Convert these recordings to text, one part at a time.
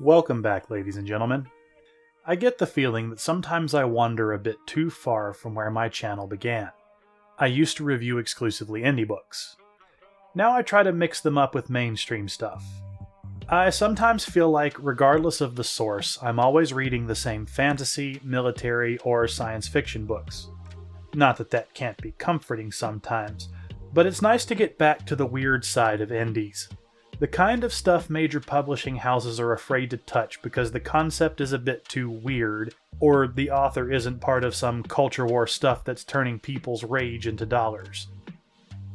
Welcome back, ladies and gentlemen. I get the feeling that sometimes I wander a bit too far from where my channel began. I used to review exclusively indie books. Now I try to mix them up with mainstream stuff. I sometimes feel like, regardless of the source, I'm always reading the same fantasy, military, or science fiction books. Not that that can't be comforting sometimes, but it's nice to get back to the weird side of indies. The kind of stuff major publishing houses are afraid to touch because the concept is a bit too weird, or the author isn't part of some culture war stuff that's turning people's rage into dollars.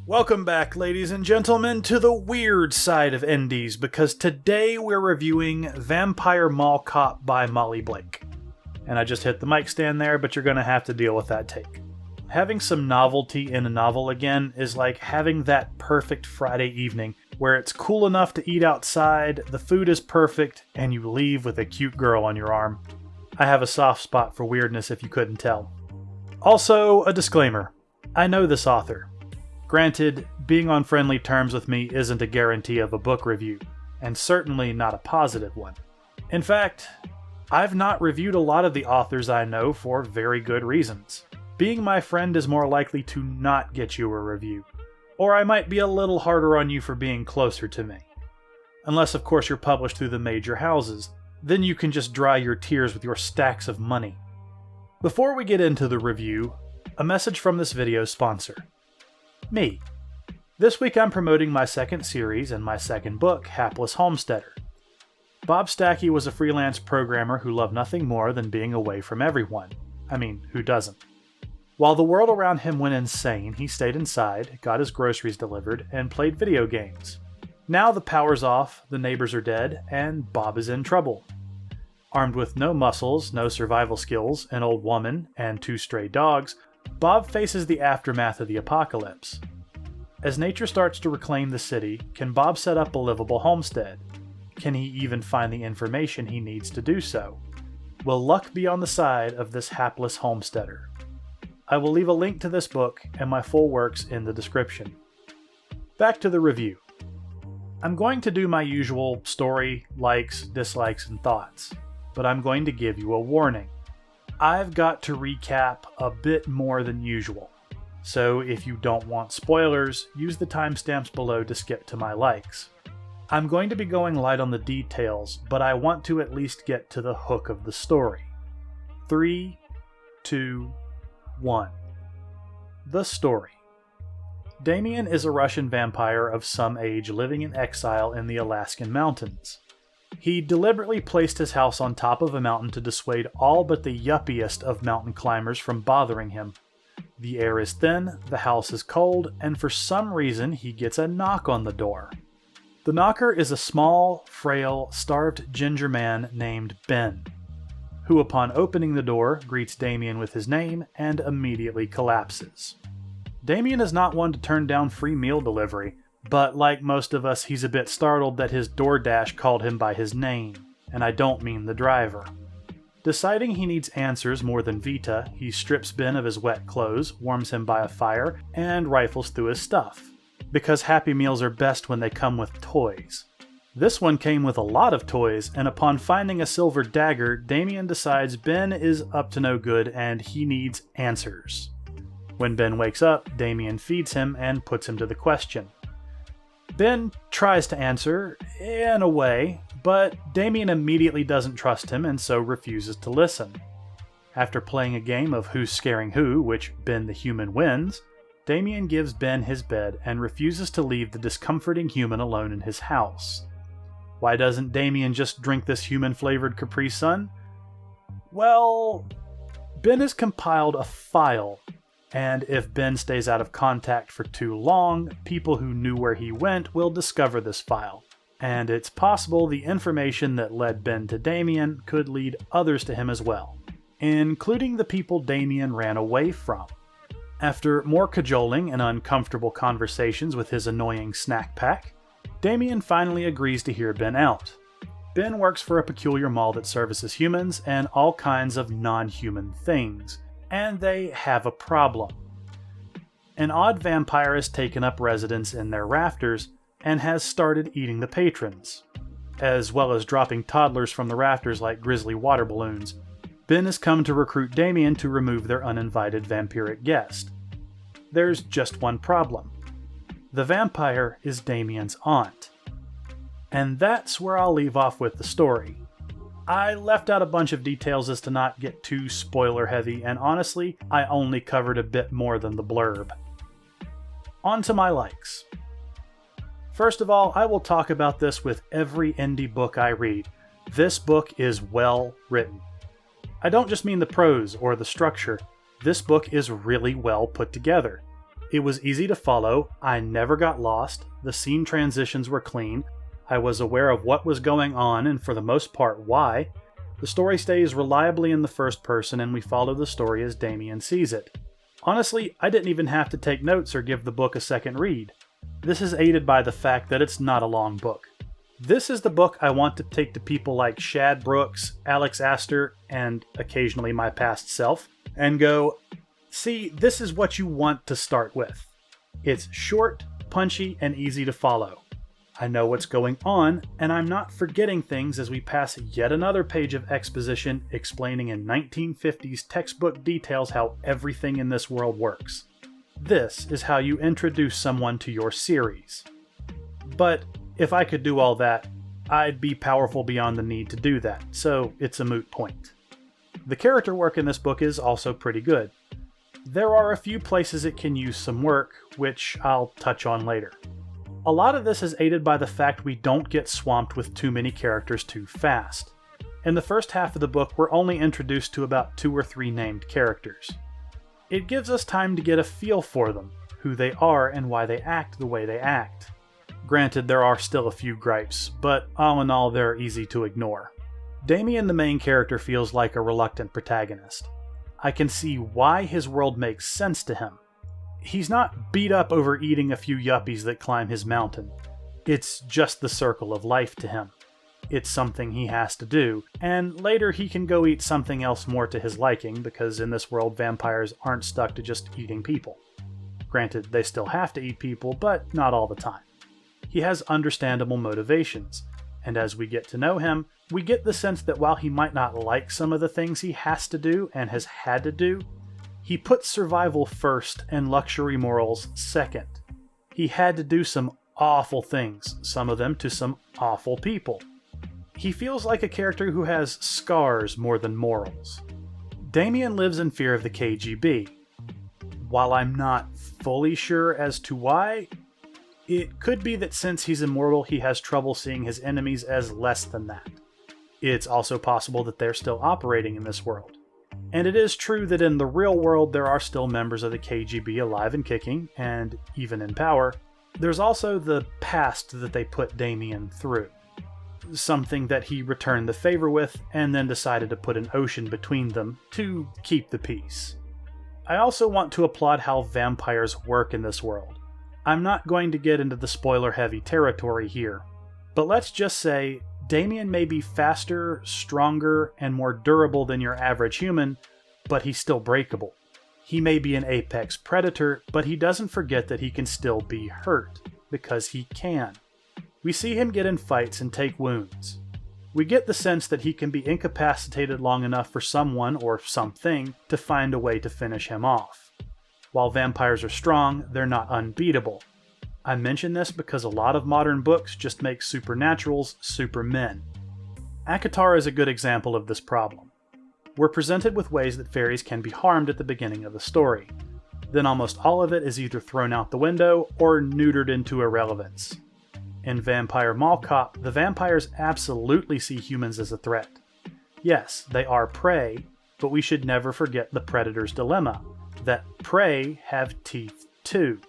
Welcome back, ladies and gentlemen, to the weird side of indies, because today we're reviewing Vampire Mall Cop by Molly Blake. And I just hit the mic stand there, but you're going to have to deal with that take. Having some novelty in a novel again is like having that perfect Friday evening where it's cool enough to eat outside, the food is perfect, and you leave with a cute girl on your arm. I have a soft spot for weirdness if you couldn't tell. Also, a disclaimer. I know this author. Granted, being on friendly terms with me isn't a guarantee of a book review, and certainly not a positive one. In fact, I've not reviewed a lot of the authors I know for very good reasons. Being my friend is more likely to not get you a review, or I might be a little harder on you for being closer to me. Unless of course you're published through the major houses, then you can just dry your tears with your stacks of money. Before we get into the review, a message from this video's sponsor. Me. This week I'm promoting my second series and my second book, Hapless Homesteader. Bob Stackey was a freelance programmer who loved nothing more than being away from everyone. I mean, who doesn't? While the world around him went insane, he stayed inside, got his groceries delivered, and played video games. Now the power's off, the neighbors are dead, and Bob is in trouble. Armed with no muscles, no survival skills, an old woman, and 2 stray dogs, Bob faces the aftermath of the apocalypse. As nature starts to reclaim the city, can Bob set up a livable homestead? Can he even find the information he needs to do so? Will luck be on the side of this hapless homesteader? I will leave a link to this book and my full works in the description. Back to the review. I'm going to do my usual story, likes, dislikes, and thoughts, but I'm going to give you a warning. I've got to recap a bit more than usual, so if you don't want spoilers, use the timestamps below to skip to my likes. I'm going to be going light on the details, but I want to at least get to the hook of the story. 3, 2, 1. The story. Damien is a Russian vampire of some age living in exile in the Alaskan mountains. He deliberately placed his house on top of a mountain to dissuade all but the yuppiest of mountain climbers from bothering him. The air is thin, the house is cold, and for some reason he gets a knock on the door. The knocker is a small, frail, starved ginger man named Ben, who upon opening the door greets Damien with his name and immediately collapses. Damien is not one to turn down free meal delivery, but like most of us, he's a bit startled that his DoorDash called him by his name, and I don't mean the driver. Deciding he needs answers more than Vita, he strips Ben of his wet clothes, warms him by a fire, and rifles through his stuff, because Happy Meals are best when they come with toys. This one came with a lot of toys, and upon finding a silver dagger, Damien decides Ben is up to no good and he needs answers. When Ben wakes up, Damien feeds him and puts him to the question. Ben tries to answer, in a way, but Damien immediately doesn't trust him and so refuses to listen. After playing a game of who's scaring who, which Ben the human wins, Damien gives Ben his bed and refuses to leave the discomforting human alone in his house. Why doesn't Damien just drink this human-flavored Capri Sun? Well, Ben has compiled a file, and if Ben stays out of contact for too long, people who knew where he went will discover this file, and it's possible the information that led Ben to Damien could lead others to him as well, including the people Damien ran away from. After more cajoling and uncomfortable conversations with his annoying snack pack, Damien finally agrees to hear Ben out. Ben works for a peculiar mall that services humans and all kinds of non-human things, and they have a problem. An odd vampire has taken up residence in their rafters and has started eating the patrons. as well as dropping toddlers from the rafters like grizzly water balloons, Ben has come to recruit Damien to remove their uninvited vampiric guest. There's just one problem. The vampire is Damien's aunt. And that's where I'll leave off with the story. I left out a bunch of details as to not get too spoiler heavy, and honestly, I only covered a bit more than the blurb. On to my likes. First of all, I will talk about this with every indie book I read. This book is well written. I don't just mean the prose or the structure. This book is really well put together. It was easy to follow, I never got lost, the scene transitions were clean, I was aware of what was going on and for the most part why. The story stays reliably in the first person and we follow the story as Damien sees it. Honestly, I didn't even have to take notes or give the book a second read. This is aided by the fact that it's not a long book. This is the book I want to take to people like Shad Brooks, Alex Astor, and occasionally my past self, and go, see, this is what you want to start with. It's short, punchy, and easy to follow. I know what's going on, and I'm not forgetting things as we pass yet another page of exposition explaining in 1950s textbook details how everything in this world works. This is how you introduce someone to your series. But if I could do all that, I'd be powerful beyond the need to do that, so it's a moot point. The character work in this book is also pretty good. There are a few places it can use some work, which I'll touch on later. A lot of this is aided by the fact we don't get swamped with too many characters too fast. In the first half of the book, we're only introduced to about 2 or 3 named characters. It gives us time to get a feel for them, who they are and why they act the way they act. Granted, there are still a few gripes, but all in all they're easy to ignore. Damien, the main character, feels like a reluctant protagonist. I can see why his world makes sense to him. He's not beat up over eating a few yuppies that climb his mountain. It's just the circle of life to him. It's something he has to do, and later he can go eat something else more to his liking, because in this world vampires aren't stuck to just eating people. Granted, they still have to eat people, but not all the time. He has understandable motivations, and as we get to know him, we get the sense that while he might not like some of the things he has to do and has had to do, he puts survival first and luxury morals second. He had to do some awful things, some of them to some awful people. He feels like a character who has scars more than morals. Damien lives in fear of the KGB. While I'm not fully sure as to why, it could be that since he's immortal, he has trouble seeing his enemies as less than that. It's also possible that they're still operating in this world. And it is true that in the real world there are still members of the KGB alive and kicking, and even in power. There's also the past that they put Damien through. Something that he returned the favor with, and then decided to put an ocean between them to keep the peace. I also want to applaud how vampires work in this world. I'm not going to get into the spoiler-heavy territory here, but let's just say Damien may be faster, stronger, and more durable than your average human, but he's still breakable. He may be an apex predator, but he doesn't forget that he can still be hurt, because he can. We see him get in fights and take wounds. We get the sense that he can be incapacitated long enough for someone or something to find a way to finish him off. While vampires are strong, they're not unbeatable. I mention this because a lot of modern books just make supernaturals supermen. ACOTAR is a good example of this problem. We're presented with ways that fairies can be harmed at the beginning of the story. Then almost all of it is either thrown out the window or neutered into irrelevance. In Vampire Mall Cop, the vampires absolutely see humans as a threat. Yes, they are prey, but we should never forget the predator's dilemma, that prey have teeth too.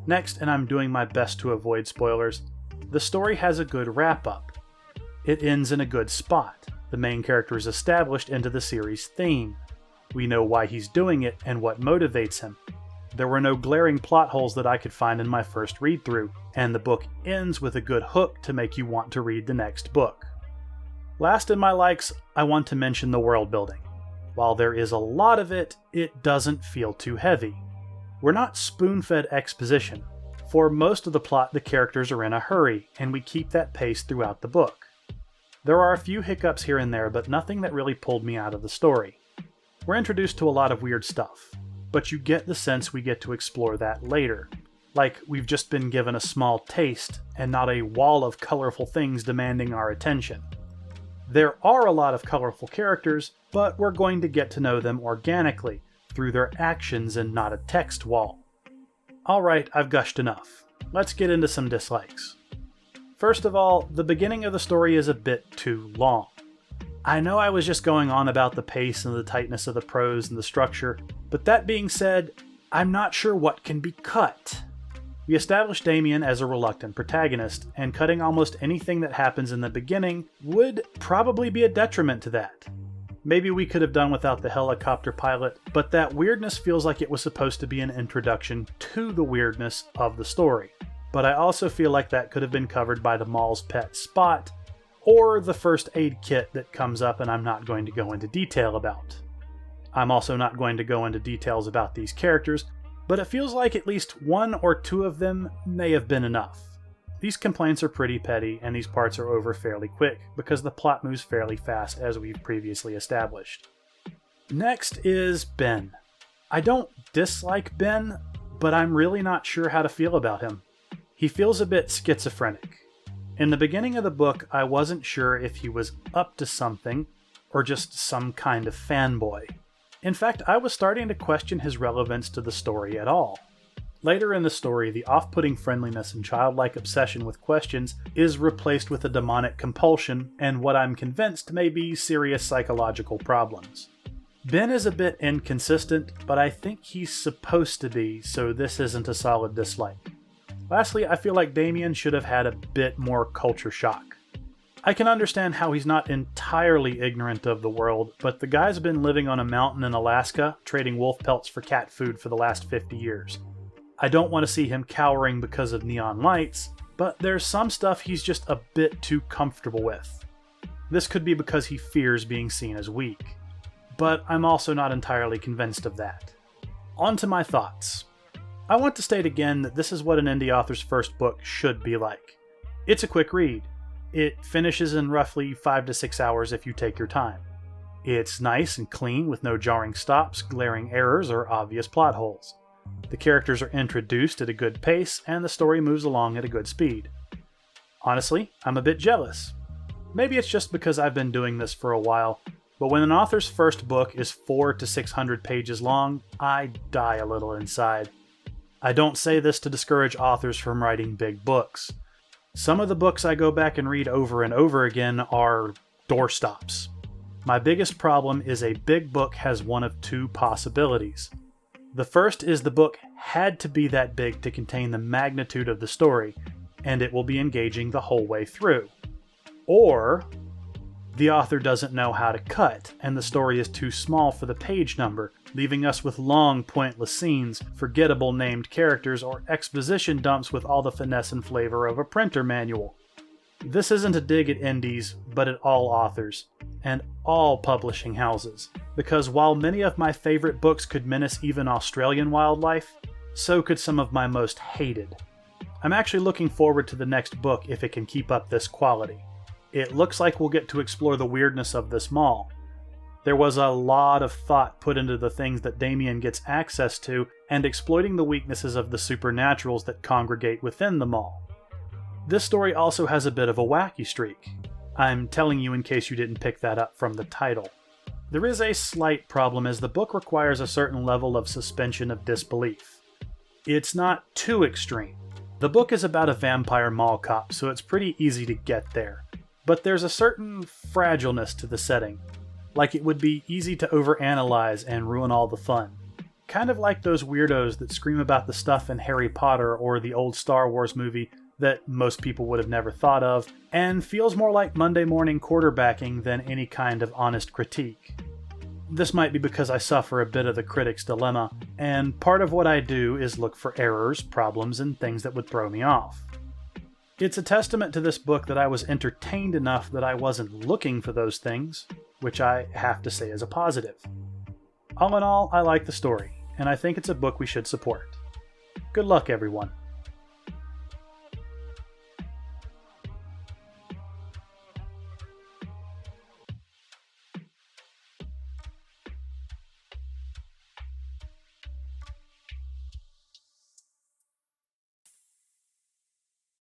Next, and I'm doing my best to avoid spoilers, the story has a good wrap-up. It ends in a good spot. The main character is established into the series' theme. We know why he's doing it and what motivates him. There were no glaring plot holes that I could find in my first read-through, and the book ends with a good hook to make you want to read the next book. Last in my likes, I want to mention the world building. While there is a lot of it, it doesn't feel too heavy. We're not spoon-fed exposition. For most of the plot, the characters are in a hurry, and we keep that pace throughout the book. There are a few hiccups here and there, but nothing that really pulled me out of the story. We're introduced to a lot of weird stuff, but you get the sense we get to explore that later. Like we've just been given a small taste, and not a wall of colorful things demanding our attention. There are a lot of colorful characters, but we're going to get to know them organically, through their actions and not a text wall. Alright, I've gushed enough. Let's get into some dislikes. First of all, the beginning of the story is a bit too long. I know I was just going on about the pace and the tightness of the prose and the structure, but that being said, I'm not sure what can be cut. We establish Damien as a reluctant protagonist, and cutting almost anything that happens in the beginning would probably be a detriment to that. Maybe we could have done without the helicopter pilot, but that weirdness feels like it was supposed to be an introduction to the weirdness of the story. But I also feel like that could have been covered by the mall's pet Spot, or the first aid kit that comes up and I'm not going to go into detail about. I'm also not going to go into details about these characters, but it feels like at least one or two of them may have been enough. These complaints are pretty petty, and these parts are over fairly quick, because the plot moves fairly fast as we've previously established. Next is Ben. I don't dislike Ben, but I'm really not sure how to feel about him. He feels a bit schizophrenic. In the beginning of the book, I wasn't sure if he was up to something, or just some kind of fanboy. In fact, I was starting to question his relevance to the story at all. Later in the story, the off-putting friendliness and childlike obsession with questions is replaced with a demonic compulsion and what I'm convinced may be serious psychological problems. Ben is a bit inconsistent, but I think he's supposed to be, so this isn't a solid dislike. Lastly, I feel like Damien should have had a bit more culture shock. I can understand how he's not entirely ignorant of the world, but the guy's been living on a mountain in Alaska, trading wolf pelts for cat food for the last 50 years. I don't want to see him cowering because of neon lights, but there's some stuff he's just a bit too comfortable with. This could be because he fears being seen as weak, but I'm also not entirely convinced of that. On to my thoughts. I want to state again that this is what an indie author's first book should be like. It's a quick read. It finishes in roughly 5 to 6 hours if you take your time. It's nice and clean with no jarring stops, glaring errors, or obvious plot holes. The characters are introduced at a good pace, and the story moves along at a good speed. Honestly, I'm a bit jealous. Maybe it's just because I've been doing this for a while, but when an author's first book is 400 to 600 pages long, I die a little inside. I don't say this to discourage authors from writing big books. Some of the books I go back and read over and over again are doorstops. My biggest problem is a big book has one of two possibilities. The first is the book had to be that big to contain the magnitude of the story, and it will be engaging the whole way through. Or the author doesn't know how to cut, and the story is too small for the page number, leaving us with long, pointless scenes, forgettable named characters, or exposition dumps with all the finesse and flavor of a printer manual. This isn't a dig at indies, but at all authors, and all publishing houses, because while many of my favorite books could menace even Australian wildlife, so could some of my most hated. I'm actually looking forward to the next book if it can keep up this quality. It looks like we'll get to explore the weirdness of this mall. There was a lot of thought put into the things that Damien gets access to and exploiting the weaknesses of the supernaturals that congregate within the mall. This story also has a bit of a wacky streak. I'm telling you in case you didn't pick that up from the title. There is a slight problem as the book requires a certain level of suspension of disbelief. It's not too extreme. The book is about a vampire mall cop, so it's pretty easy to get there. But there's a certain fragileness to the setting, like it would be easy to overanalyze and ruin all the fun. Kind of like those weirdos that scream about the stuff in Harry Potter or the old Star Wars movie that most people would have never thought of, and feels more like Monday morning quarterbacking than any kind of honest critique. This might be because I suffer a bit of the critic's dilemma, and part of what I do is look for errors, problems, and things that would throw me off. It's a testament to this book that I was entertained enough that I wasn't looking for those things, which I have to say is a positive. All in all, I like the story, and I think it's a book we should support. Good luck, everyone.